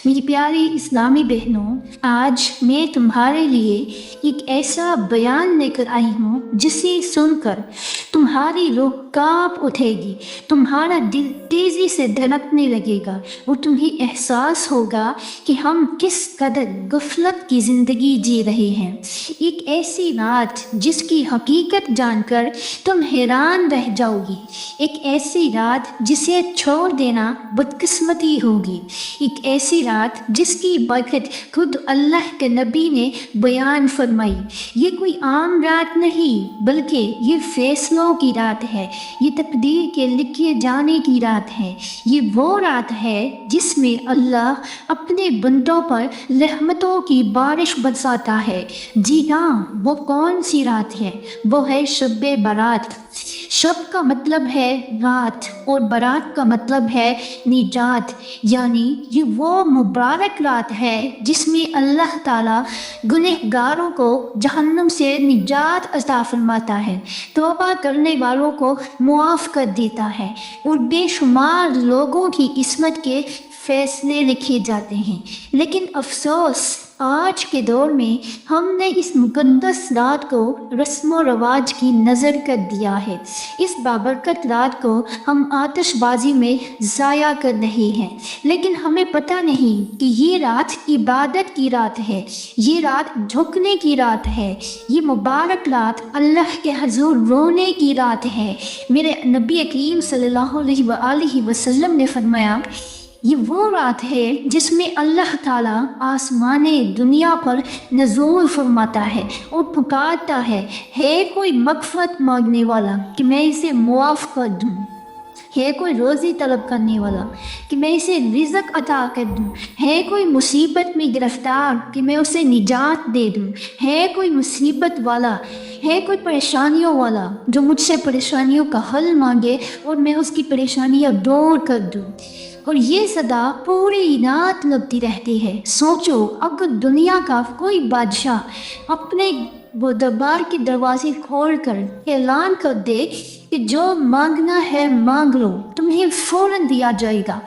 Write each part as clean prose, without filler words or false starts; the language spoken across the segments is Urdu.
میری پیاری اسلامی بہنوں، آج میں تمہارے لیے ایک ایسا بیان لے کر آئی ہوں جسے سن کر تمہاری روح کانپ اٹھے گی، تمہارا دل تیزی سے دھڑکنے لگے گا اور تمہیں احساس ہوگا کہ ہم کس قدر غفلت کی زندگی جی رہے ہیں۔ ایک ایسی رات جس کی حقیقت جان کر تم حیران رہ جاؤ گی، ایک ایسی رات جسے چھوڑ دینا بدقسمتی ہوگی، ایک ایسی رات جس کی برکت خود اللہ کے نبی نے بیان فرمائی۔ یہ کوئی عام رات نہیں بلکہ یہ فیصلوں کی رات ہے، یہ تقدیر کے لکھے جانے کی رات ہے۔ یہ وہ رات ہے جس میں اللہ اپنے بندوں پر رحمتوں کی بارش برساتا ہے۔ جی ہاں، وہ کون سی رات ہے؟ وہ ہے شب برات۔ شب کا مطلب ہے رات اور برات کا مطلب ہے نجات، یعنی یہ وہ مبارک رات ہے جس میں اللہ تعالیٰ گنہگاروں کو جہنم سے نجات عطا فرماتا ہے، توبہ کرنے والوں کو معاف کر دیتا ہے اور بے شمار لوگوں کی قسمت کے فیصلے لکھے جاتے ہیں۔ لیکن افسوس، آج کے دور میں ہم نے اس مقدس رات کو رسم و رواج کی نظر کر دیا ہے۔ اس بابرکت رات کو ہم آتش بازی میں ضائع کر رہے ہیں، لیکن ہمیں پتہ نہیں کہ یہ رات عبادت کی رات ہے، یہ رات جھکنے کی رات ہے، یہ مبارک رات اللہ کے حضور رونے کی رات ہے۔ میرے نبی کریم صلی اللہ علیہ وآلہ وسلم نے فرمایا، یہ وہ رات ہے جس میں اللہ تعالیٰ آسمان دنیا پر نزول فرماتا ہے اور پکارتا ہے کوئی مغفرت مانگنے والا کہ میں اسے معاف کر دوں، ہے کوئی روزی طلب کرنے والا کہ میں اسے رزق عطا کر دوں، ہے کوئی مصیبت میں گرفتار کہ میں اسے نجات دے دوں، ہے کوئی مصیبت والا، ہے کوئی پریشانیوں والا جو مجھ سے پریشانیوں کا حل مانگے اور میں اس کی پریشانیاں دور کر دوں۔ اور یہ صدا پوری رات لگتی رہتی ہے۔ سوچو، اگر دنیا کا کوئی بادشاہ اپنے وہ دربار کے دروازے کھول کر اعلان کر دے کہ جو مانگنا ہے مانگ لو، تمہیں فوراً دیا جائے گا،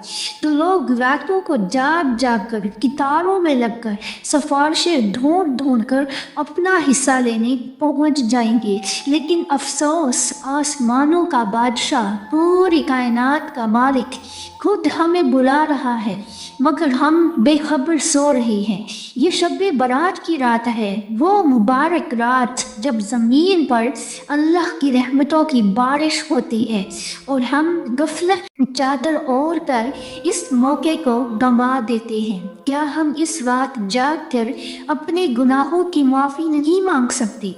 تو لوگ راتوں کو جاگ جاگ کر قطاروں میں لگ کر سفارشیں ڈھونڈ ڈھونڈ کر اپنا حصہ لینے پہنچ جائیں گے۔ لیکن افسوس، آسمانوں کا بادشاہ، پوری کائنات کا مالک خود ہمیں بلا رہا ہے، مگر ہم بے خبر سو رہے ہیں۔ یہ شب برات کی رات ہے، وہ مبارک رات جب زمین پر اللہ کی رحمتوں کی بارش ہوتی ہے اور ہم غفلت چادر اوڑھ کر اس موقع کو گنوا دیتے ہیں۔ کیا ہم اس رات جاگ کر اپنے گناہوں کی معافی نہیں مانگ سکتے؟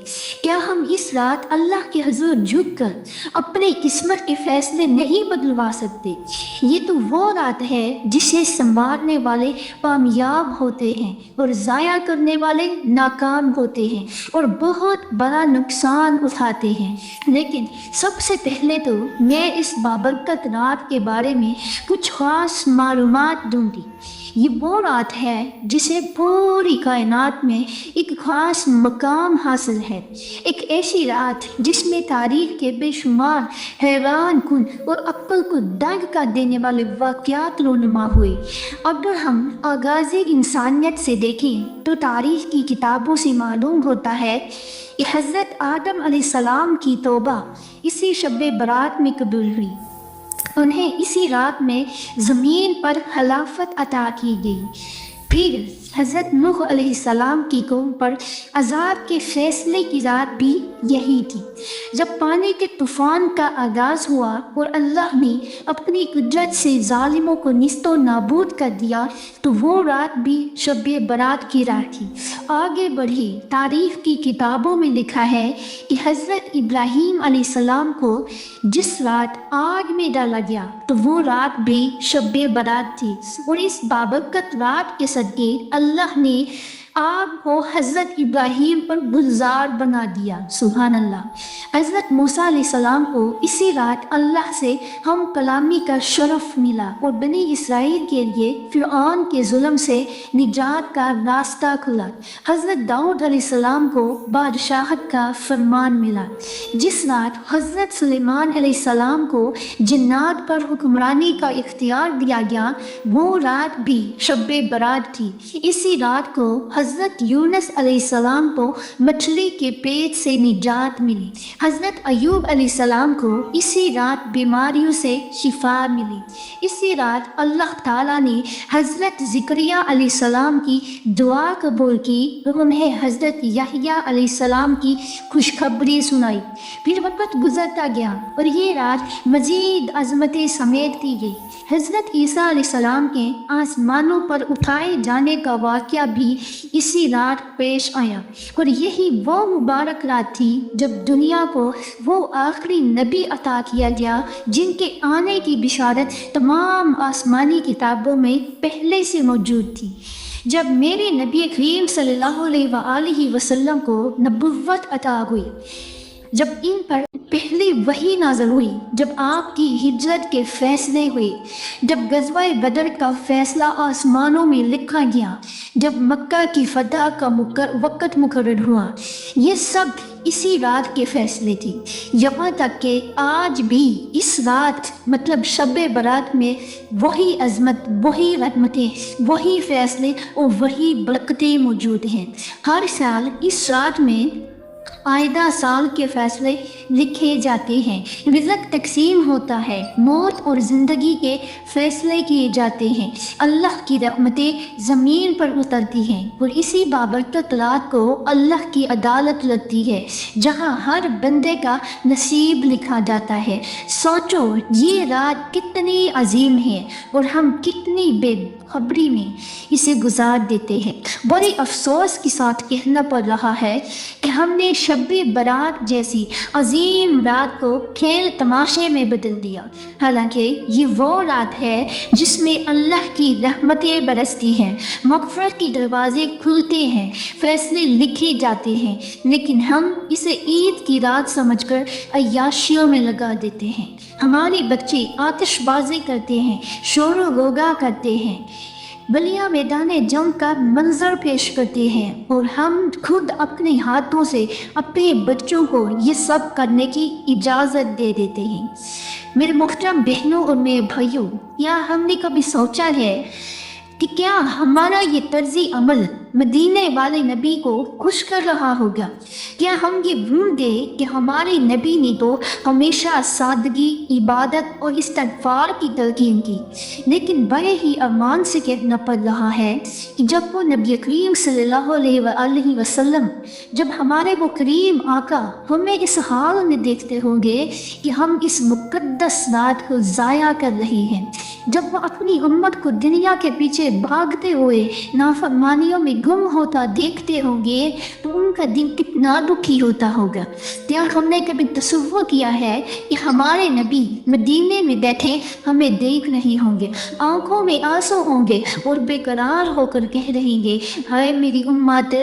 کیا ہم اس رات اللہ کے حضور جھک کر اپنے قسمت کے فیصلے نہیں بدلوا سکتے؟ یہ تو وہ رات ہے جسے سنوارنے والے کامیاب ہوتے ہیں اور ضائع کرنے والے ناکام ہوتے ہیں اور بہت بڑا نقصان اٹھاتے ہیں۔ لیکن سب سے پہلے تو میں اس بابرکت رات کے بارے میں کچھ خاص معلومات دوں گی۔ یہ وہ رات ہے جسے پوری کائنات میں ایک خاص مقام حاصل ہے، ایک ایسی رات جس میں تاریخ کے بے شمار حیران کن اور عقل کو دنگ کر دینے والے واقعات رونما ہوئے۔ اگر ہم آغاز انسانیت سے دیکھیں تو تاریخ کی کتابوں سے معلوم ہوتا ہے کہ حضرت آدم علیہ السلام کی توبہ اسی شب برات میں قبول ہوئی۔ انہیں اسی رات میں زمین پر خلافت عطا کی گئی۔ پھر حضرت نوح علیہ السلام کی قوم پر عذاب کے فیصلے کی رات بھی یہی تھی، جب پانی کے طوفان کا آغاز ہوا اور اللہ نے اپنی قدرت سے ظالموں کو نیست و نابود کر دیا، تو وہ رات بھی شب برات کی رات تھی۔ آگے بڑھی تاریخ کی کتابوں میں لکھا ہے کہ حضرت ابراہیم علیہ السلام کو جس رات آگ میں ڈالا گیا تو وہ رات بھی شب برات تھی، اور اس بابرکت رات کے صدقے اللہ نے آپ کو حضرت ابراہیم پر گلزار بنا دیا۔ سبحان اللہ۔ حضرت موسیٰ علیہ السلام کو اسی رات اللہ سے ہم کلامی کا شرف ملا اور بنی اسرائیل کے لیے فرعون کے ظلم سے نجات کا راستہ کھلا۔ حضرت داؤد علیہ السلام کو بادشاہت کا فرمان ملا۔ جس رات حضرت سلیمان علیہ السلام کو جنات پر حکمرانی کا اختیار دیا گیا، وہ رات بھی شب برات تھی۔ اسی رات کو حضرت یونس علیہ السلام کو مچھلی کے پیٹ سے نجات ملی۔ حضرت ایوب علیہ السلام کو اسی رات بیماریوں سے شفا ملی۔ اسی رات اللہ تعالیٰ نے حضرت زکریا علیہ السلام کی دعا قبول کی اور انہیں حضرت یحییٰ علیہ السلام کی خوشخبری سنائی۔ پھر وقت گزرتا گیا اور یہ رات مزید عظمتیں سمیٹتی گئی۔ حضرت عیسیٰ علیہ السلام کے آسمانوں پر اٹھائے جانے کا واقعہ بھی اسی رات پیش آیا، اور یہی وہ مبارک رات تھی جب دنیا کو وہ آخری نبی عطا کیا گیا جن کے آنے کی بشارت تمام آسمانی کتابوں میں پہلے سے موجود تھی۔ جب میرے نبی کریم صلی اللہ علیہ وآلہ وسلم کو نبوت عطا ہوئی، جب ان پر پہلی وحی نازل ہوئی، جب آپ کی ہجرت کے فیصلے ہوئے، جب غزوہ بدر کا فیصلہ آسمانوں میں لکھا گیا، جب مکہ کی فتح کا وقت مقرر ہوا، یہ سب اسی رات کے فیصلے تھے۔ یہاں تک کہ آج بھی اس رات مطلب شب برات میں وہی عظمت، وہی رحمتیں، وہی فیصلے اور وہی برکتیں موجود ہیں۔ ہر سال اس رات میں آئندہ سال کے فیصلے لکھے جاتے ہیں، رزق تقسیم ہوتا ہے، موت اور زندگی کے فیصلے کیے جاتے ہیں، اللہ کی رحمتیں زمین پر اترتی ہیں، اور اسی بابرکت رات کو اللہ کی عدالت لگتی ہے جہاں ہر بندے کا نصیب لکھا جاتا ہے۔ سوچو یہ رات کتنی عظیم ہے اور ہم کتنی بے خبری میں اسے گزار دیتے ہیں۔ بڑے افسوس کے ساتھ کہنا پڑ رہا ہے کہ ہم نے شب برات جیسی عظیم رات کو کھیل تماشے میں بدل دیا، حالانکہ یہ وہ رات ہے جس میں اللہ کی رحمتیں برستی ہیں، مغفرت کے دروازے کھلتے ہیں، فیصلے لکھے جاتے ہیں، لیکن ہم اسے عید کی رات سمجھ کر عیاشیوں میں لگا دیتے ہیں۔ ہمارے بچے آتش بازی کرتے ہیں، شور و غوغا کرتے ہیں، بلیا میدان جنگ کا منظر پیش کرتے ہیں، اور ہم خود اپنے ہاتھوں سے اپنے بچوں کو یہ سب کرنے کی اجازت دے دیتے ہیں۔ میرے محترم بہنوں اور میرے بھائیوں، کیا ہم نے کبھی سوچا ہے کہ کیا ہمارا یہ طرز عمل مدینے والے نبی کو خوش کر رہا ہوگا؟ کیا ہم یہ بھول گئے کہ ہمارے نبی نے تو ہمیشہ سادگی، عبادت اور استغفار کی تلقین کی، لیکن بڑے ہی ارمان سے کہنا پڑ رہا ہے کہ جب وہ نبی کریم صلی اللہ علیہ وآلہ وسلم، جب ہمارے وہ کریم آقا ہمیں اس حال میں دیکھتے ہوں گے کہ ہم اس مقدس رات کو ضائع کر رہے ہیں، جب وہ اپنی امت کو دنیا کے پیچھے بھاگتے ہوئے نافرمانیوں میں گم ہوتا دیکھتے ہوں گے تو ان کا دل کتنا دکھی ہوتا ہوگا۔ کیا ہم نے کبھی تصور کیا ہے کہ ہمارے نبی مدینے میں بیٹھے ہمیں دیکھ رہے ہوں گے، آنکھوں میں آنسو ہوں گے اور بے قرار ہو کر کہہ رہیں گے، ہائے میری امت،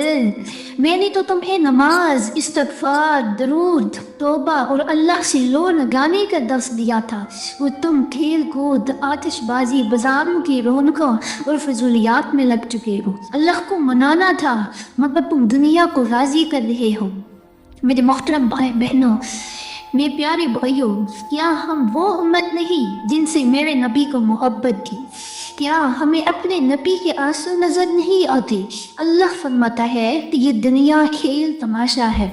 میں نے تو تمہیں نماز، استغفار، درود، توبہ اور اللہ سے لو لگانے کا درس دیا تھا، وہ تم کھیل کود، آتش بازی، بازاروں کی رونقوں اور فضولیات میں لگ چکے ہو، اللہ کو منانا تھا مگر تم دنیا کو راضی کر رہے ہو۔ میرے محترم بھائی بہنوں، میرے پیارے بھائیوں، کیا ہم وہ امت نہیں جن سے میرے نبی کو محبت تھی؟ کیا ہمیں اپنے نبی کے آنسو نظر نہیں آتے؟ اللہ فرماتا ہے کہ یہ دنیا کھیل تماشا ہے،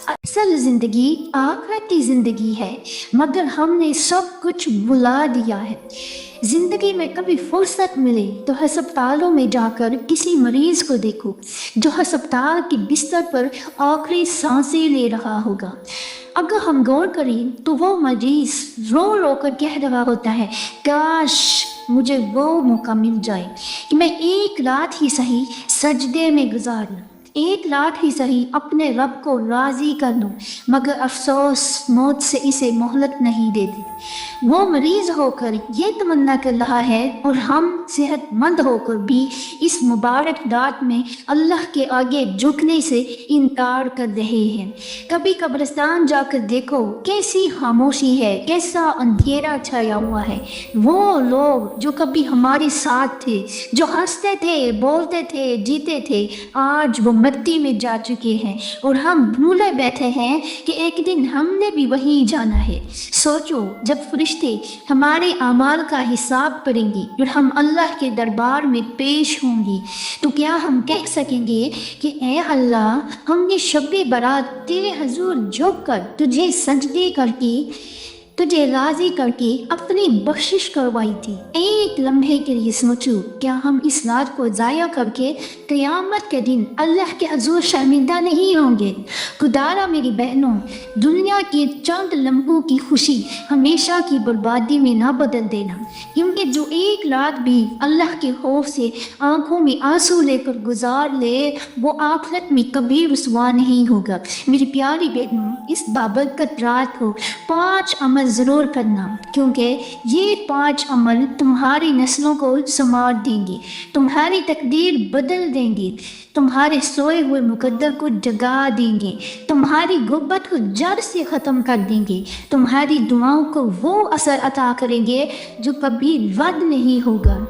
اصل زندگی آخرتی زندگی ہے، مگر ہم نے سب کچھ بھلا دیا ہے۔ زندگی میں کبھی فرصت ملے تو ہسپتالوں میں جا کر کسی مریض کو دیکھو جو ہسپتال کے بستر پر آخری سانسیں لے رہا ہوگا۔ اگر ہم غور کریں تو وہ مریض رو رو کر کہہ رہا ہوتا ہے، کاش مجھے وہ موقع مل جائے کہ میں ایک رات ہی صحیح سجدے میں گزار لوں، ایک لاکھ ہی صحیح اپنے رب کو راضی کر لوں، مگر افسوس موت سے اسے مہلت نہیں دیتی۔ وہ مریض ہو کر یہ تمنا کر رہا ہے اور ہم صحت مند ہو کر بھی اس مبارک رات میں اللہ کے آگے جھکنے سے انکار کر رہے ہیں۔ کبھی قبرستان جا کر دیکھو کیسی خاموشی ہے، کیسا اندھیرا چھایا ہوا ہے۔ وہ لوگ جو کبھی ہمارے ساتھ تھے، جو ہنستے تھے، بولتے تھے، جیتے تھے، آج وہ مٹی میں جا چکے ہیں اور ہم بھولے بیٹھے ہیں کہ ایک دن ہم نے بھی وہیں جانا ہے۔ سوچو، جب فرشتے ہمارے اعمال کا حساب کریں گے اور ہم اللہ کے دربار میں پیش ہوں گے، تو کیا ہم کہہ سکیں گے کہ اے اللہ، ہم نے شب برات تیرے حضور جھک کر تجھے سجدے کر کے، تجھے راضی کر کے اپنی بخشش کروائی تھی؟ ایک لمحے کے لیے سوچو، کیا ہم اس رات کو ضائع کر کے قیامت کے دن اللہ کے حضور شرمندہ نہیں ہوں گے؟ خدارا میری بہنوں، دنیا کے چند لمحوں کی خوشی ہمیشہ کی بربادی میں نہ بدل دینا، کیونکہ جو ایک رات بھی اللہ کے خوف سے آنکھوں میں آنسو لے کر گزار لے، وہ آخرت میں کبھی رسوا نہیں ہوگا۔ میری پیاری بہنوں، اس بابرکت رات کو 5 عمل ضرور کرنا، کیونکہ یہ 5 عمل تمہاری نسلوں کو سنوار دیں گے، تمہاری تقدیر بدل دیں گے، تمہارے سوئے ہوئے مقدر کو جگا دیں گے، تمہاری غربت کو جڑ سے ختم کر دیں گے، تمہاری دعاؤں کو وہ اثر عطا کریں گے جو کبھی رد نہیں ہوگا۔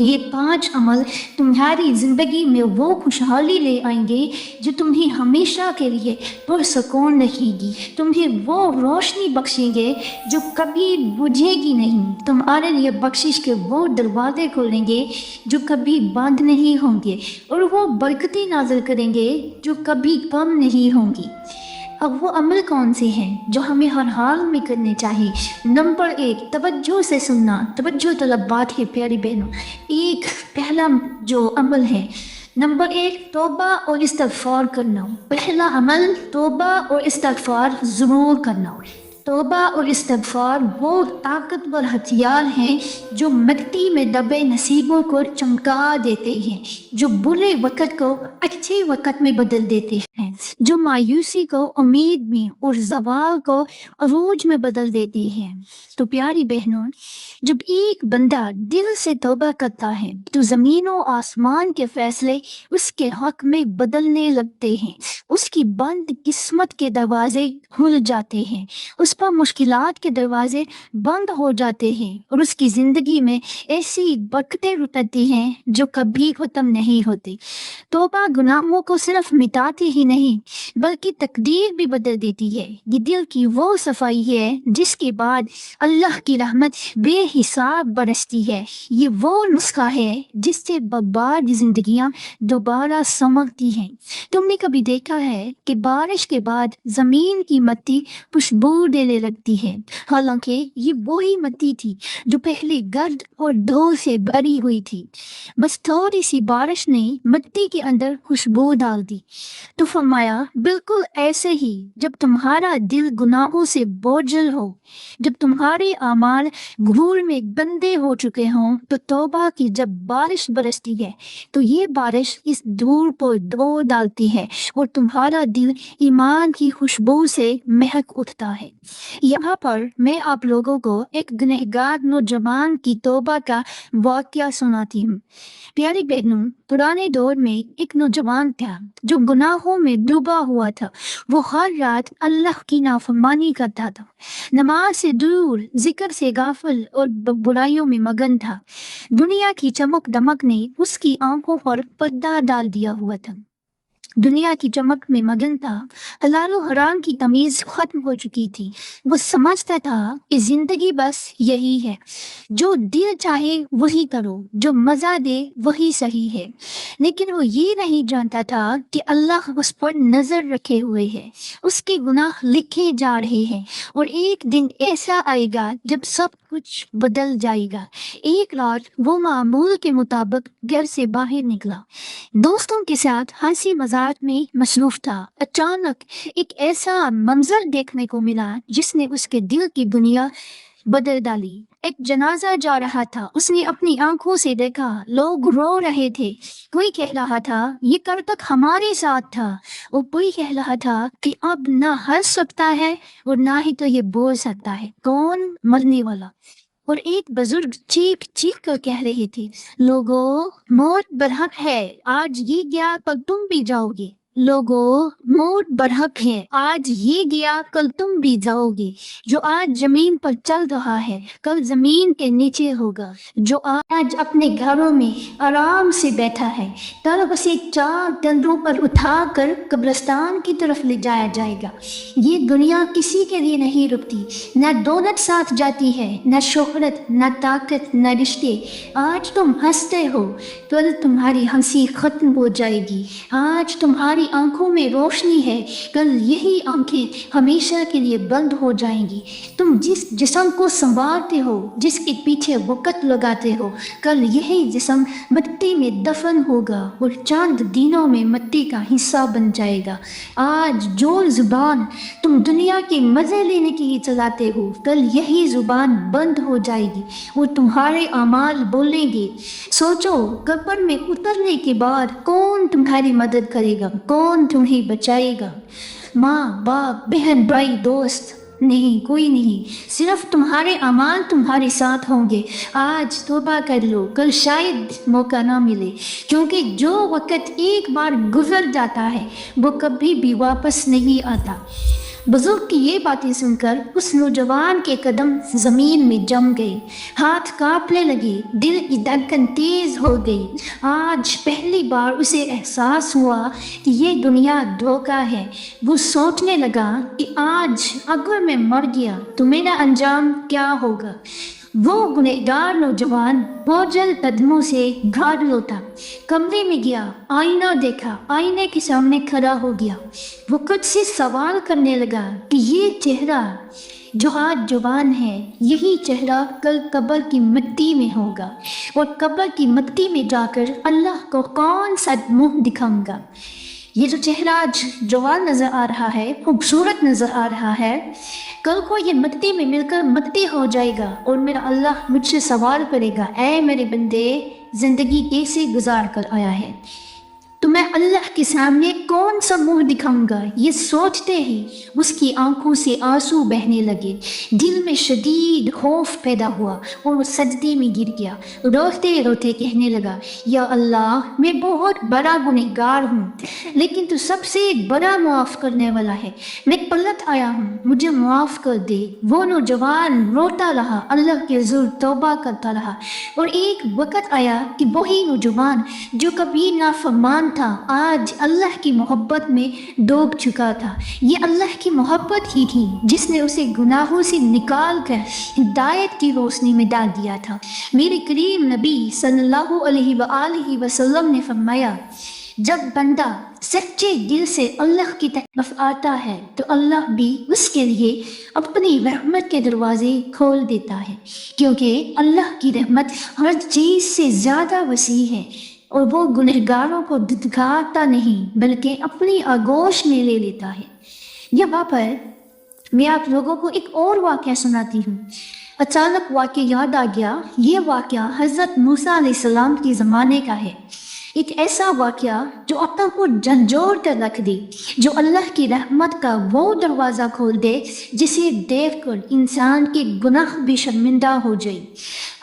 یہ 5 عمل تمہاری زندگی میں وہ خوشحالی لے آئیں گے جو تمہیں ہمیشہ کے لیے پرسکون رکھے گی، تمہیں وہ روشنی بخشیں گے جو کبھی بجھے گی نہیں، تمہارے لیے بخشش کے وہ دروازے کھولیں گے جو کبھی بند نہیں ہوں گے، اور وہ برکتیں نازل کریں گے جو کبھی کم نہیں ہوں گی۔ اب وہ عمل کون سے ہیں جو ہمیں ہر حال میں کرنے چاہیے؟ نمبر 1، توجہ سے سننا۔ توجہ طلب بات ہے پیاری بہنوں۔ پہلا جو عمل ہے، نمبر 1، توبہ اور استغفار کرنا۔ پہلا عمل توبہ اور استغفار ضرور کرنا۔ توبہ اور استغفار وہ طاقتور ہتھیار ہیں جو مٹی میں دبے نصیبوں کو چمکا دیتے ہیں، جو برے وقت کو اچھے وقت میں بدل دیتے ہیں، جو مایوسی کو امید میں اور زوال کو عروج میں بدل دیتے ہیں۔ تو پیاری بہنوں، جب ایک بندہ دل سے توبہ کرتا ہے تو زمین و آسمان کے فیصلے اس کے حق میں بدلنے لگتے ہیں، اس کی بند قسمت کے دروازے کھل جاتے ہیں، اس پر مشکلات کے دروازے بند ہو جاتے ہیں، اور اس کی زندگی میں ایسی برکتیں اترتی ہیں جو کبھی ختم نہیں ہوتی۔ توبہ گناہوں کو صرف مٹاتی ہی نہیں بلکہ تقدیر بھی بدل دیتی ہے۔ یہ دل کی وہ صفائی ہے جس کے بعد اللہ کی رحمت بے حساب برستی ہے۔ یہ وہ نسخہ ہے جس سے برباد زندگیاں دوبارہ سنورتی ہیں۔ تم نے کبھی دیکھا ہے کہ بارش کے بعد زمین کی مٹی خوشبو دینے لگتی ہے، حالانکہ یہ وہی مٹی تھی جو پہلے گرد اور دھول سے بھری ہوئی تھی۔ بس تھوڑی سی بارش نے مٹی کے اندر خوشبو ڈال دی۔ تو فرمایا، بالکل ایسے ہی جب تمہارا دل گناہوں سے بوجھل ہو، جب تمہارے اعمال گھور میں گندے ہو چکے ہوں، تو توبہ کی جب بارش برستی ہے تو یہ بارش اس دھول کو دھو ڈالتی ہے اور تمہارا دل ایمان کی خوشبو سے مہک اٹھتا ہے۔ یہاں پر میں آپ لوگوں کو ایک گنہگار نوجوان کی توبہ کا واقعہ سناتی ہوں۔ پیاری بہنوں، پرانے دور میں ایک نوجوان تھا جو گناہوں میں ڈوبا ہوا تھا۔ وہ ہر رات اللہ کی نافرمانی کرتا تھا، نماز سے دور، ذکر سے غافل اور برائیوں میں مگن تھا۔ دنیا کی چمک دمک نے اس کی آنکھوں پر پردہ ڈال دیا ہوا تھا، دنیا کی چمک میں مگن تھا، حلال و حرام کی تمیز ختم ہو چکی تھی۔ وہ سمجھتا تھا کہ زندگی بس یہی ہے، جو دل چاہے وہی کرو، جو مزہ دے وہی صحیح ہے۔ لیکن وہ یہ نہیں جانتا تھا کہ اللہ اس پر نظر رکھے ہوئے ہے، اس کے گناہ لکھے جا رہے ہیں، اور ایک دن ایسا آئے گا جب سب کچھ بدل جائے گا۔ ایک رات وہ معمول کے مطابق گھر سے باہر نکلا، دوستوں کے ساتھ ہنسی مذاق میں مصروف تھا۔ اچانک ایک ایسا منظر دیکھنے کو ملا جس نے اس کے دل کی دنیا بدل ڈالی۔ ایک جنازہ جا رہا تھا، اس نے اپنی آنکھوں سے دیکھا، لوگ رو رہے تھے۔ کوئی کہہ رہا تھا یہ کل تک ہمارے ساتھ تھا، اور کوئی کہہ رہا تھا کہ اب نہ ہنس سکتا ہے اور نہ ہی تو یہ بول سکتا ہے، کون؟ مرنے والا۔ اور ایک بزرگ چیخ چیخ کر کہہ رہی تھی، لوگوں، موت برحق ہے، آج یہ گیا کل تم بھی جاؤ گے۔ لوگوں، موت برحق ہے، آج یہ گیا کل تم بھی جاؤ گے۔ جو آج زمین پر چل رہا ہے کل زمین کے نیچے ہوگا۔ جو آج اپنے گھروں میں آرام سے بیٹھا ہے کل اسے 4 ٹنڈوں پر اٹھا کر قبرستان کی طرف لے جایا جائے گا۔ یہ دنیا کسی کے لیے نہیں رکتی، نہ دولت ساتھ جاتی ہے، نہ شہرت، نہ طاقت، نہ رشتے۔ آج تم ہنستے ہو، کل تمہاری ہنسی ختم ہو جائے گی۔ آج تمہاری آنکھوں میں روشنی ہے، کل یہی آنکھیں ہمیشہ کے لیے بند ہو جائیں گی۔ تم جس جسم کو سنوارتے ہو، جس کے پیچھے وقت لگاتے ہو، کل یہی جسم مٹی میں دفن ہوگا اور چند دنوں میں مٹی کا حصہ بن جائے گا۔ آج جو زبان تم دنیا کے مزے لینے کے لیے چلاتے ہو، کل یہی زبان بند ہو جائے گی اور تمہارے اعمال بولیں گے۔ سوچو، قبر میں اترنے کے بعد کون تمہاری مدد کرے گا، کون تمہیں بچائے گا؟ ماں، باپ، بہن، بھائی، دوست؟ نہیں، کوئی نہیں، صرف تمہارے اعمال تمہارے ساتھ ہوں گے۔ آج توبہ کر لو، کل شاید موقع نہ ملے، کیونکہ جو وقت ایک بار گزر جاتا ہے وہ کبھی بھی واپس نہیں آتا۔ بزرگ کی یہ باتیں سن کر اس نوجوان کے قدم زمین میں جم گئے، ہاتھ کانپنے لگے، دل کی دھڑکن تیز ہو گئی۔ آج پہلی بار اسے احساس ہوا کہ یہ دنیا دھوکہ ہے۔ وہ سوچنے لگا کہ آج اگر میں مر گیا تو میرا انجام کیا ہوگا؟ وہ گنہگار نوجوان بوجھل قدموں سے گھر لوٹا، کمرے میں گیا، آئینہ دیکھا، آئینے کے سامنے کھڑا ہو گیا۔ وہ خود سے سوال کرنے لگا کہ یہ چہرہ جو آج جوان ہے، یہی چہرہ کل قبر کی مٹی میں ہوگا، اور قبر کی مٹی میں جا کر اللہ کو کون سا منہ دکھاؤں گا؟ یہ جو چہرہ آج جوان نظر آ رہا ہے، خوبصورت نظر آ رہا ہے، کل کو یہ مٹی میں مل کر مٹی ہو جائے گا اور میرا اللہ مجھ سے سوال کرے گا، اے میرے بندے، زندگی کیسے گزار کر آیا ہے؟ تو میں اللہ کے سامنے کون سا منہ دکھاؤں گا؟ یہ سوچتے ہی اس کی آنکھوں سے آنسو بہنے لگے، دل میں شدید خوف پیدا ہوا اور وہ سجدے میں گر گیا، روتے روتے کہنے لگا، یا اللہ، میں بہت بڑا گنہگار ہوں، لیکن تو سب سے بڑا معاف کرنے والا ہے، میں پلٹ آیا ہوں، مجھے معاف کر دے۔ وہ نوجوان روتا رہا، اللہ کے حضور توبہ کرتا رہا، اور ایک وقت آیا کہ وہی نوجوان جو کبھی نافرمان تھا آج اللہ کی محبت میں ڈوب چکا تھا۔ یہ اللہ کی محبت ہی تھی جس نے اسے گناہوں سے نکال کر ہدایت کی روشنی میں ڈال دیا تھا۔ میرے کریم نبی صلی اللہ علیہ وآلہ وسلم نے فرمایا، جب بندہ سچے دل سے اللہ کی طرف آتا ہے تو اللہ بھی اس کے لیے اپنی رحمت کے دروازے کھول دیتا ہے، کیونکہ اللہ کی رحمت ہر چیز سے زیادہ وسیع ہے، اور وہ گنہگاروں کو دھتکارتا نہیں بلکہ اپنی آغوش میں لے لیتا ہے۔ یہاں پر میں آپ لوگوں کو ایک اور واقعہ سناتی ہوں۔ اچانک واقعہ یاد آ گیا، یہ واقعہ حضرت موسیٰ علیہ السلام کے زمانے کا ہے۔ ایک ایسا واقعہ جو عقل کو جھنجھوڑ کر رکھ دے، جو اللہ کی رحمت کا وہ دروازہ کھول دے جسے دیکھ کر انسان کے گناہ بھی شرمندہ ہو جائے۔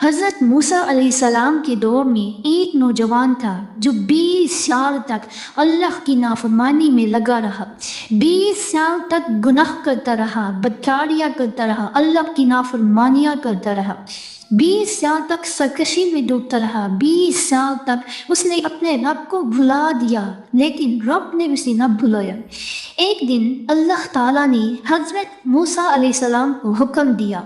حضرت موسیٰ علیہ السلام کے دور میں ایک نوجوان تھا جو 20 سال تک اللہ کی نافرمانی میں لگا رہا، 20 سال تک گناہ کرتا رہا، بدکاریاں کرتا رہا، اللہ کی نافرمانیاں کرتا رہا، 20 سال تک سرکشی میں ڈوبتا رہا، 20 سال تک اس نے اپنے رب کو بھلا دیا، لیکن رب نے اسے نہ بھلایا۔ ایک دن اللہ تعالیٰ نے حضرت موسیٰ علیہ السلام کو حکم دیا،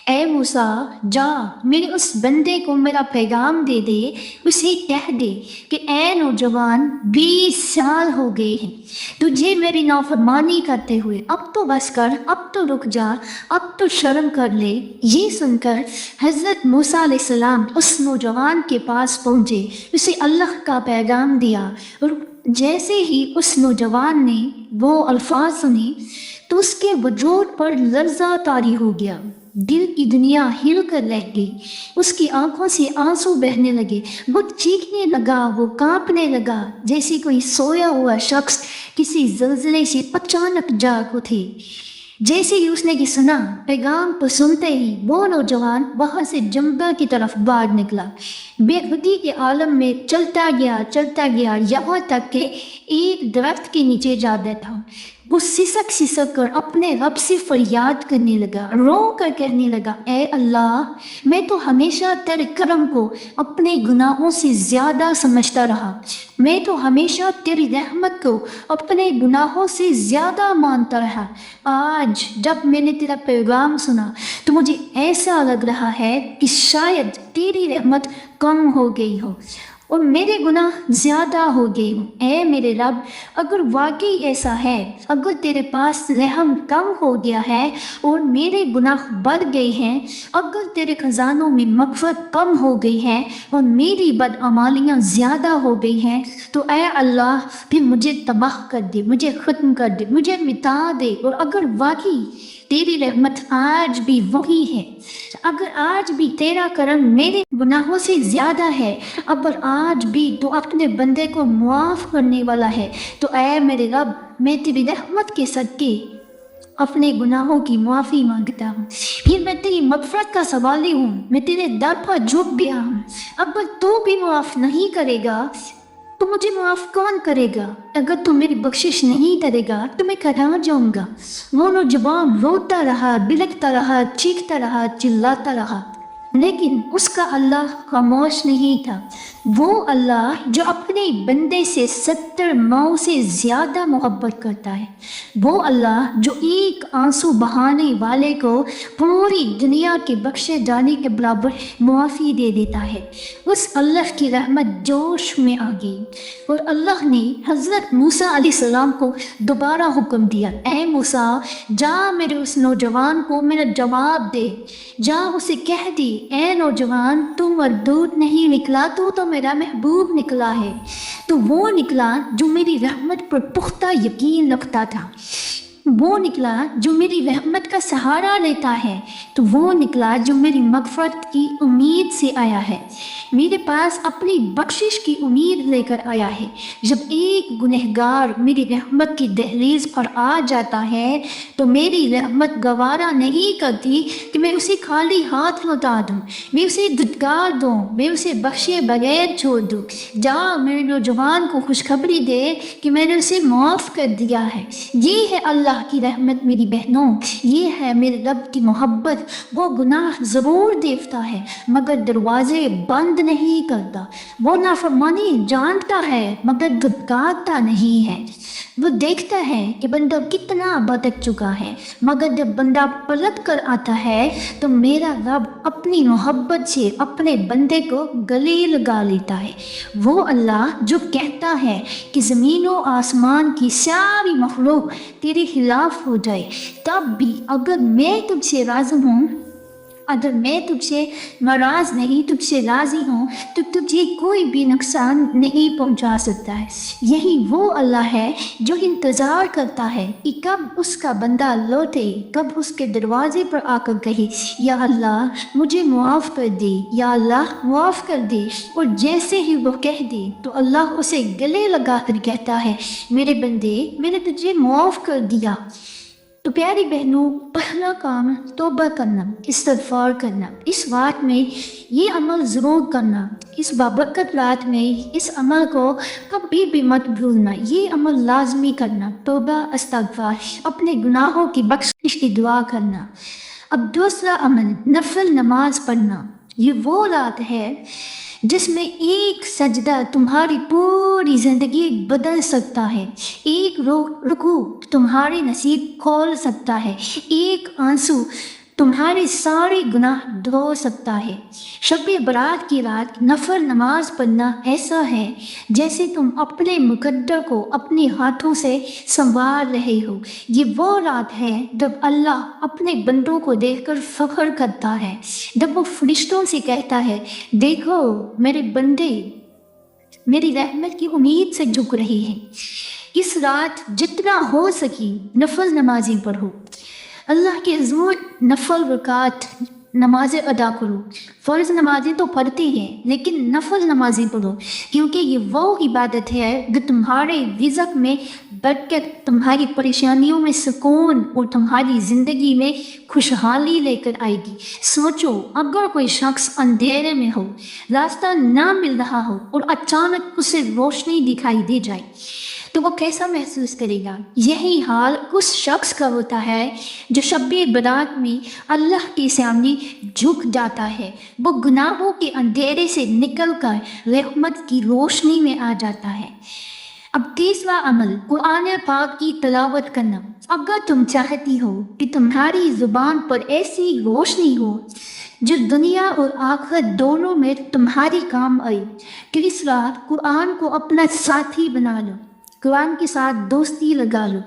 اے موسیٰ، جا میرے اس بندے کو میرا پیغام دے دے، اسے کہہ دے کہ اے نوجوان، 20 سال ہو گئے ہیں تجھے میری نافرمانی کرتے ہوئے، اب تو بس کر، اب تو رک جا، اب تو شرم کر لے۔ یہ سن کر حضرت موسیٰ علیہ السلام اس نوجوان کے پاس پہنچے، اسے اللہ کا پیغام دیا، اور جیسے ہی اس نوجوان نے وہ الفاظ سنے تو اس کے وجود پر لرزہ طاری ہو گیا۔ دل کی دنیا ہل کر رہ گئی، اس کی آنکھوں سے آنسو بہنے لگے، وہ چیخنے لگا، وہ کانپنے لگا، جیسے کوئی سویا ہوا شخص کسی زلزلے سے اچانک جاگ اٹھے۔ جیسے ہی اس نے یہ سنا، پیغام کو سنتے ہی وہ نوجوان وہاں سے جنگل کی طرف باہر نکلا، بے خودی کے عالم میں چلتا گیا یہاں تک کہ ایک درخت کے نیچے جا بیٹھا۔ وہ سسک کر اپنے رب سے فریاد کرنے لگا، رو کر کہنے لگا، اے اللہ، میں تو ہمیشہ تیرے کرم کو اپنے گناہوں سے زیادہ سمجھتا رہا، میں تو ہمیشہ تیری رحمت کو اپنے گناہوں سے زیادہ مانتا رہا۔ آج جب میں نے تیرا پیغام سنا تو مجھے ایسا لگ رہا ہے کہ شاید تیری رحمت کم ہو گئی ہو اور میرے گناہ زیادہ ہو گئے ہوں۔ اے میرے رب، اگر واقعی ایسا ہے، اگر تیرے پاس رحم کم ہو گیا ہے اور میرے گناہ بڑھ گئے ہیں، اگر تیرے خزانوں میں مغفرت کم ہو گئی ہے اور میری بدعمالیاں زیادہ ہو گئی ہیں، تو اے اللہ پھر مجھے تباہ کر دے، مجھے ختم کر دے، مجھے مٹا دے۔ اور اگر واقعی تیری رحمت آج بھی وہی ہے، اگر آج بھی تیرا کرم میرے گناہوں سے زیادہ ہے، اگر آج بھی تو اپنے بندے کو معاف کرنے والا ہے، تو اے میرے رب، میں تیری رحمت کے صدقے اپنے گناہوں کی معافی مانگتا ہوں۔ پھر میں تیری مغفرت کا سوالی ہوں، میں تیرے در پر جھک گیا ہوں۔ اگر تو بھی معاف نہیں کرے گا تو مجھے معاف کون کرے گا؟ اگر تو میری بخشش نہیں کرے گا تو میں کہاں جاؤں گا؟ وہ نوجوان روتا رہا، بلکتا رہا، چیختا رہا، چلاتا رہا، لیکن اس کا اللہ خاموش نہیں تھا۔ وہ اللہ جو اپنے بندے سے 70 ماؤں سے زیادہ محبت کرتا ہے، وہ اللہ جو ایک آنسو بہانے والے کو پوری دنیا کے بخشے جانے کے برابر معافی دے دیتا ہے۔ اس اللہ کی رحمت جوش میں آ گئی اور اللہ نے حضرت موسیٰ علیہ السلام کو دوبارہ حکم دیا، اے موسیٰ، جا میرے اس نوجوان کو میرا جواب دے، جا اسے کہہ دی، اے نوجوان، تو مردود نہیں نکلا، تو میرا محبوب نکلا ہے، تو وہ نکلا جو میری رحمت پر پختہ یقین رکھتا تھا، وہ نکلا جو میری رحمت کا سہارا لیتا ہے، تو وہ نکلا جو میری مغفرت کی امید سے آیا ہے، میرے پاس اپنی بخشش کی امید لے کر آیا ہے۔ جب ایک گنہگار میری رحمت کی دہلیز پر آ جاتا ہے تو میری رحمت گوارا نہیں کرتی کہ میں اسے خالی ہاتھ لوٹا دوں، میں اسے دھتکار دوں، میں اسے بخشے بغیر چھوڑ دوں۔ جا میرے نوجوان کو خوشخبری دے کہ میں نے اسے معاف کر دیا ہے۔ یہ ہے اللہ کی رحمت میری بہنوں، یہ ہے میرے رب کی محبت۔ وہ گناہ ضرور دیکھتا ہے مگر دروازے بند نہیں کرتا، وہ نافرمانی جانتا ہے مگر دھتکارتا نہیں ہے۔ وہ دیکھتا ہے کہ بندہ کتنا بھٹک چکا ہے، مگر جب بندہ پلٹ کر آتا ہے تو میرا رب اپنی محبت سے اپنے بندے کو گلے لگا لیتا ہے۔ وہ اللہ جو کہتا ہے کہ زمین و آسمان کی ساری مخلوق تیرے خلاف ہو جائے، تب بھی اگر میں تجھ سے راضی ہوں، اگر میں تجھ سے ناراض نہیں، تجھ سے راضی ہوں، تو تجھے کوئی بھی نقصان نہیں پہنچا سکتا ہے۔ یہی وہ اللہ ہے جو انتظار کرتا ہے کہ کب اس کا بندہ لوٹے، کب اس کے دروازے پر آ کر کہے، یا اللہ مجھے معاف کر دے، یا اللہ معاف کر دے۔ اور جیسے ہی وہ کہہ دے تو اللہ اسے گلے لگا کر کہتا ہے، میرے بندے، میں نے تجھے معاف کر دیا۔ تو پیاری بہنوں، پہلا کام توبہ کرنا، استغفار کرنا۔ اس رات میں یہ عمل ضرور کرنا، اس بابرکت رات میں اس عمل کو کبھی بھی مت بھولنا، یہ عمل لازمی کرنا، توبہ، استغفار، اپنے گناہوں کی بخشش کی دعا کرنا۔ اب دوسرا عمل، نفل نماز پڑھنا۔ یہ وہ رات ہے جس میں ایک سجدہ تمہاری پوری زندگی بدل سکتا ہے، ایک رکوع تمہارے نصیب کھول سکتا ہے، ایک آنسو تمہارے سارے گناہ دھو سکتا ہے۔ شب برات کی رات نفل نماز پڑھنا ایسا ہے جیسے تم اپنے مقدر کو اپنے ہاتھوں سے سنوار رہے ہو۔ یہ وہ رات ہے جب اللہ اپنے بندوں کو دیکھ کر فخر کرتا ہے، جب وہ فرشتوں سے کہتا ہے، دیکھو میرے بندے میری رحمت کی امید سے جھک رہے ہیں۔ اس رات جتنا ہو سکی نفل نمازیں پڑھو، اللہ کے حضور نفل رکعت نمازیں ادا کرو. فرض نمازیں تو پڑھتے ہیں لیکن نفل نمازیں پڑھو، کیونکہ یہ وہ عبادت ہے جو تمہارے رزق میں برکت، تمہاری پریشانیوں میں سکون اور تمہاری زندگی میں خوشحالی لے کر آئے گی. سوچو، اگر کوئی شخص اندھیرے میں ہو، راستہ نہ مل رہا ہو اور اچانک اسے روشنی دکھائی دے جائے تو وہ کیسا محسوس کرے گا؟ یہی حال اس شخص کا ہوتا ہے جو شب برات میں اللہ کے سامنے جھک جاتا ہے. وہ گناہوں کے اندھیرے سے نکل کر رحمت کی روشنی میں آ جاتا ہے. اب تیسرا عمل، قرآن پاک کی تلاوت کرنا. اگر تم چاہتی ہو کہ تمہاری زبان پر ایسی روشنی ہو جو دنیا اور آخرت دونوں میں تمہاری کام آئے، تو اس رات قرآن کو اپنا ساتھی بنا لو، قرآن کے ساتھ دوستی لگا لو.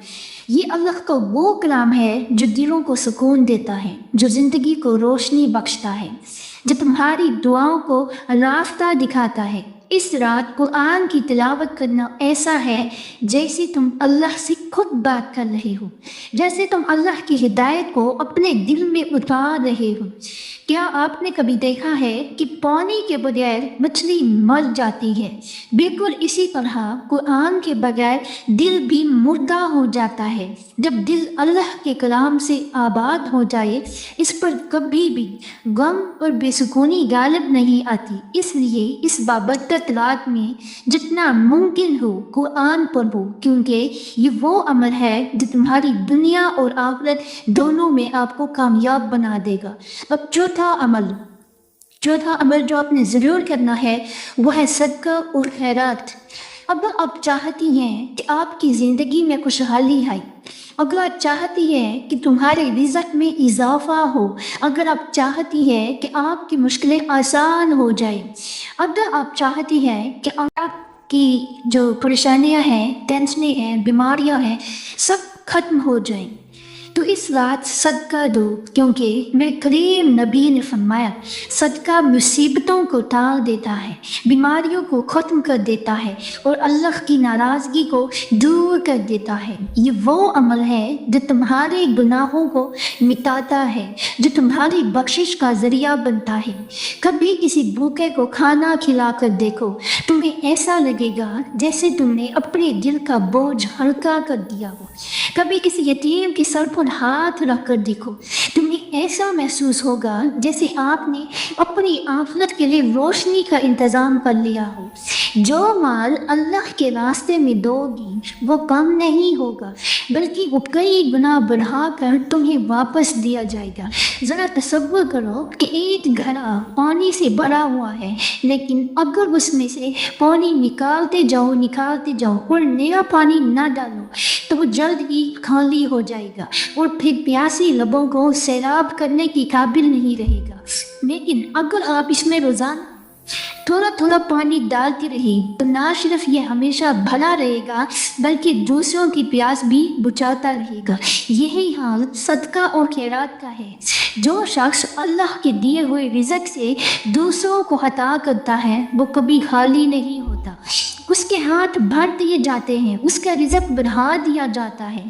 یہ اللہ کا وہ کلام ہے جو دلوں کو سکون دیتا ہے، جو زندگی کو روشنی بخشتا ہے، جو تمہاری دعاؤں کو راستہ دکھاتا ہے. اس رات قرآن کی تلاوت کرنا ایسا ہے جیسے تم اللہ سے خود بات کر رہے ہو، جیسے تم اللہ کی ہدایت کو اپنے دل میں اتار رہے ہو. کیا آپ نے کبھی دیکھا ہے کہ پانی کے بغیر مچھلی مر جاتی ہے؟ بالکل اسی طرح قرآن کے بغیر دل بھی مردہ ہو جاتا ہے. جب دل اللہ کے کلام سے آباد ہو جائے، اس پر کبھی بھی غم اور بے سکونی غالب نہیں آتی. اس لیے اس بابرکت رات میں جتنا ممکن ہو قرآن پڑھو، کیونکہ یہ وہ عمل ہے جو تمہاری دنیا اور آخرت دونوں میں آپ کو کامیاب بنا دے گا. اب چوتھا عمل جو آپ نے ضرور کرنا ہے وہ ہے صدقہ اور خیرات. اگر آپ چاہتی ہیں کہ آپ کی زندگی میں خوشحالی آئے، اگر آپ چاہتی ہیں کہ تمہارے رزق میں اضافہ ہو، اگر آپ چاہتی ہیں کہ آپ کی مشکلیں آسان ہو جائیں، اگر آپ چاہتی ہیں کہ آپ کی جو پریشانیاں ہیں، ٹینشنیں ہیں، بیماریاں ہیں، سب ختم ہو جائیں، تو اس رات صدقہ دو. کیونکہ میرے کریم نبی نے فرمایا، صدقہ مصیبتوں کو ٹال دیتا ہے، بیماریوں کو ختم کر دیتا ہے اور اللہ کی ناراضگی کو دور کر دیتا ہے. یہ وہ عمل ہے جو تمہارے گناہوں کو مٹاتا ہے، جو تمہاری بخشش کا ذریعہ بنتا ہے. کبھی کسی بھوکے کو کھانا کھلا کر دیکھو، تمہیں ایسا لگے گا جیسے تم نے اپنے دل کا بوجھ ہلکا کر دیا ہو. کبھی کسی یتیم کے سر پر ہاتھ رکھ کر دیکھو، تمہیں ایسا محسوس ہوگا جیسے آپ نے اپنی آخرت کے لیے روشنی کا انتظام کر لیا ہو. جو مال اللہ کے راستے میں دو گی وہ کم نہیں ہوگا، بلکہ وہ کئی گنا بڑھا کر تمہیں واپس دیا جائے گا. ذرا تصور کرو کہ ایک گھڑا پانی سے بھرا ہوا ہے، لیکن اگر اس میں سے پانی نکالتے جاؤ اور نیا پانی نہ ڈالو تو وہ جلد ہی خالی ہو جائے گا اور پھر پیاسی لبوں کو سیراب کرنے کی قابل نہیں رہے گا. لیکن اگر آپ اس میں روزانہ تھوڑا پانی ڈالتی رہی تو نہ صرف یہ ہمیشہ بھرا رہے گا بلکہ دوسروں کی پیاس بھی بجھاتا رہے گا. یہی حال صدقہ اور خیرات کا ہے. جو شخص اللہ کے دیے ہوئے رزق سے دوسروں کو عطا کرتا ہے وہ کبھی خالی نہیں ہوتا، اس کے ہاتھ بھر دیے جاتے ہیں، اس کا رزق بڑھا دیا جاتا ہے.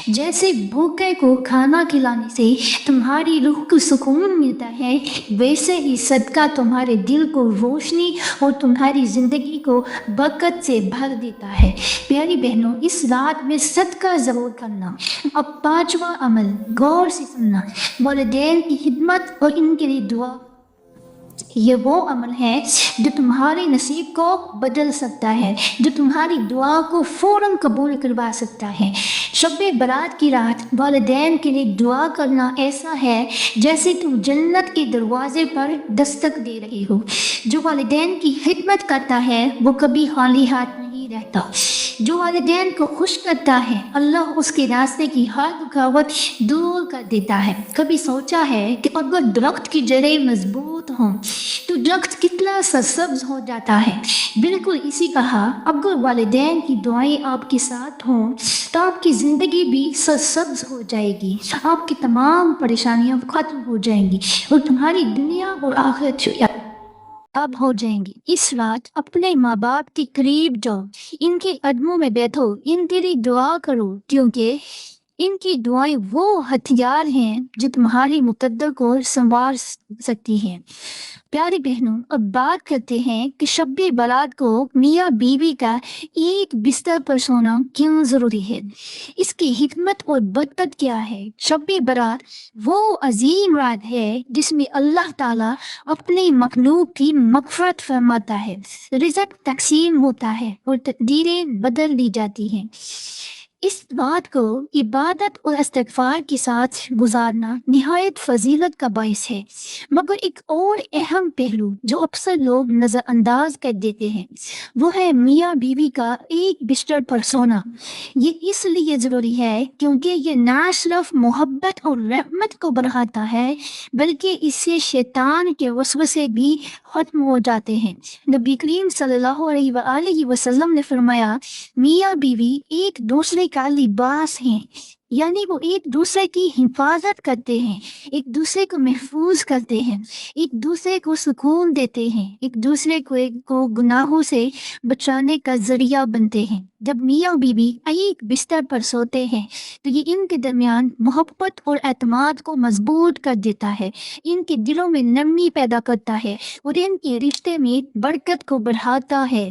جیسے بھوکے کو کھانا کھلانے سے تمہاری روح کو سکون ملتا ہے، ویسے ہی صدقہ تمہارے دل کو روشنی اور تمہاری زندگی کو برکت سے بھر دیتا ہے. پیاری بہنوں، اس رات میں صدقہ ضرور کرنا. اب پانچواں عمل، غور سے سننا، والدین کی خدمت اور ان کے لیے دعا. یہ وہ عمل ہے جو تمہارے نصیب کو بدل سکتا ہے، جو تمہاری دعا کو فوراً قبول کروا سکتا ہے. شب برات کی رات والدین کے لیے دعا کرنا ایسا ہے جیسے تم جنت کے دروازے پر دستک دے رہے ہو. جو والدین کی خدمت کرتا ہے وہ کبھی خالی ہاتھ نہیں رہتا. جو والدین کو خوش کرتا ہے اللہ اس کے راستے کی ہر رکاوٹ دور کر دیتا ہے. کبھی سوچا ہے کہ اگر درخت کی جڑیں مضبوط ہوں تو درخت کتنا سرسبز ہو جاتا ہے؟ بالکل اسی طرح اگر والدین کی دعائیں آپ کے ساتھ ہوں تو آپ کی زندگی بھی سرسبز ہو جائے گی، آپ کی تمام پریشانیاں ختم ہو جائیں گی اور تمہاری دنیا اور آخرت اب ہو جائیں گی. اس رات اپنے ماں باپ کے قریب جاؤ، ان کے قدموں میں بیٹھو، ان کے لیے دعا کرو، کیونکہ ان کی دعائیں وہ ہتھیار ہیں جو تمہاری مقدر کو سنوار سکتی ہیں۔ پیاری بہنوں، اب بات کرتے ہیں کہ شب برات کو میاں بیوی کا ایک بستر پر سونا کیوں ضروری ہے، اس کی حکمت اور برکت کیا ہے۔ شب برات وہ عظیم رات ہے جس میں اللہ تعالیٰ اپنے مخلوق کی مغفرت فرماتا ہے، رزق تقسیم ہوتا ہے اور تقدیریں بدل دی جاتی ہیں۔ اس بات کو عبادت اور استغفار کے ساتھ گزارنا نہایت فضیلت کا باعث ہے، مگر ایک اور اہم پہلو جو اکثر لوگ نظر انداز کر دیتے ہیں وہ ہے میاں بیوی کا ایک بستر پر سونا۔ یہ اس لیے ضروری ہے کیونکہ یہ نہ صرف محبت اور رحمت کو بڑھاتا ہے بلکہ اس سے شیطان کے وسوسے بھی ختم ہو جاتے ہیں۔ نبی کریم صلی اللہ علیہ وآلہ وسلم نے فرمایا، میاں بیوی ایک دوسرے کا لباس ہیں، یعنی وہ ایک دوسرے کی حفاظت کرتے ہیں، ایک دوسرے کو محفوظ کرتے ہیں، ایک دوسرے کو سکون دیتے ہیں، ایک دوسرے کو گناہوں سے بچانے کا ذریعہ بنتے ہیں۔ جب میاں بیوی ایک بستر پر سوتے ہیں تو یہ ان کے درمیان محبت اور اعتماد کو مضبوط کر دیتا ہے، ان کے دلوں میں نرمی پیدا کرتا ہے اور ان کے رشتے میں برکت کو بڑھاتا ہے۔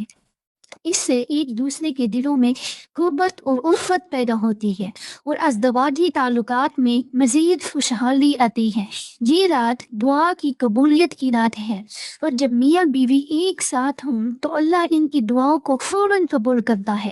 اس سے ایک دوسرے کے دلوں میں قربت اور الفت پیدا ہوتی ہے اور ازدواجی تعلقات میں مزید خوشحالی آتی ہے۔ یہ رات دعا کی قبولیت کی رات ہے اور جب میاں بیوی ایک ساتھ ہوں تو اللہ ان کی دعاؤں کو فوراً قبول کرتا ہے۔